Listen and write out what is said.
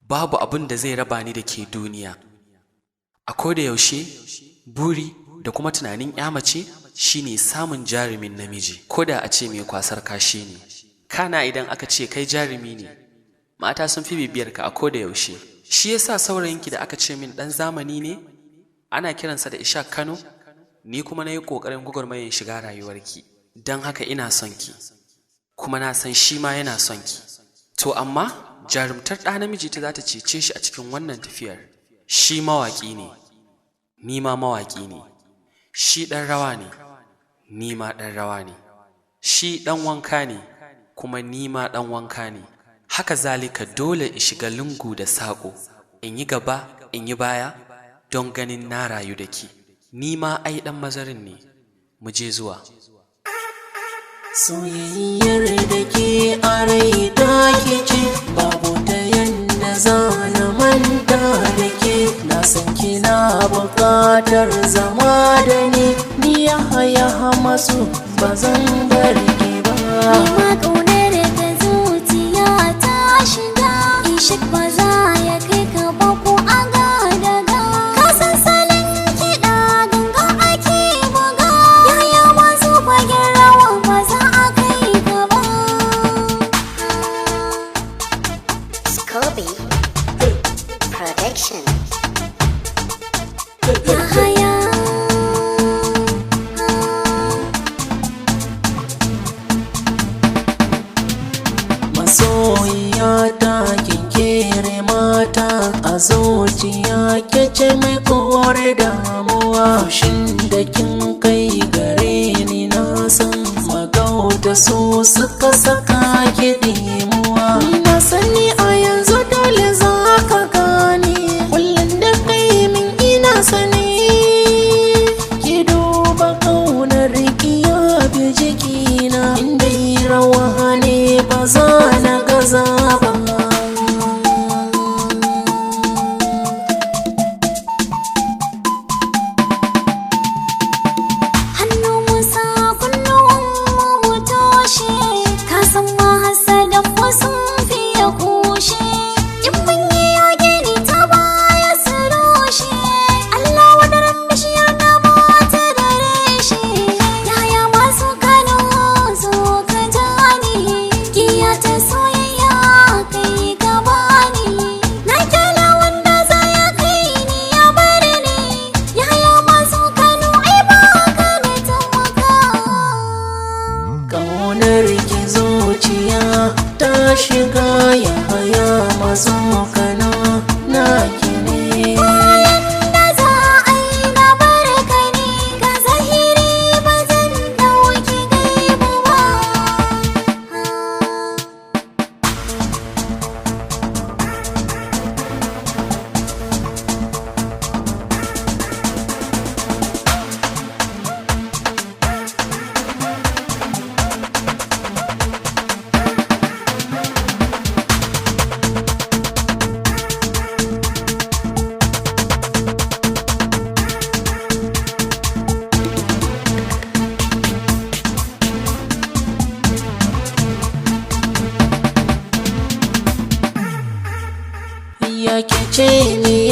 babu abin da zai raba ni da ke duniya. A koda yaushe, buri da kuma tunanin ya mace shine samun jarumin namiji, koda a ce mai kwasar kashi ne. Kana idan aka ce kai jarumi ne, mata sun fi bibiyar ka a koda yaushe. Shi yasa saurayinki da aka ce min dan zamani ne, ana kiransa da Ishaq Kano, ni kuma na yi ƙoƙarin gwagwarmayar shiga rayuwarki. Don haka ina son ki, kuma na san shi ma yana son ki. To amma jarumtar ɗa namiji ta za ta cece shi a cikin wannan tafiyar. Shi mawaƙi ne, ni ma mawaƙi ne. Shi ɗan rawa ne, ni ma ɗan rawa ne. Shi ɗan wanka ne, kuma ni ma ɗan wanka ne. Haka zalika dole in shiga lungu da saƙo, in yi gaba, in yi baya, don ganin na rayu da ki. Ni ma ai ɗan mazarin ne, mu je zuwa. Soyayyar da ke a rai ta ke ce, babu ta yanda za na manta da ke. Na san kina buƙatar zama da ni ya haya masu ba zan bar ki ba. Nima ƙaunar ka zuciya ta shiga, Ishaq ba za ya kai ka ba ko a daga. Ka san salon kiɗa ganga ake buga, yaya masu fagen rawa ba za a kai ka ba. Scobie Production. Yahaya Masoyiya ta kinkere mata a zuciya ke ce mai kore damuwa. Fushin da kin kai gare ni na san magauta su suka saka ki dimuwa. Na sani a yanzu dole za ka gane, kullum da kai min ina sani. Ki duba kaunar ki ya bi jikina, inda yi rawa ne ba za na gaza ba. hannu musa kullum mu toshe, ka san ma hasadan wasu fiye kushe. In mun yi yage ni ta baya su rushe, Allah wadaran bishiyar da ba ta da reshe. Yaya masu Kano zo ka jani, giya ta soyayya kai ka bani. Na kyala wanda za ya kai ni ya bar ni, yaya masu Kano ai ba ka da tamaka. Kaunar ki zuciya ta shiga ya haya mazo kana na ki ne. Bayan da za a yi na barka ne, ga zahiri ba zan ɗauki gaibu ba. Ya ke ce ni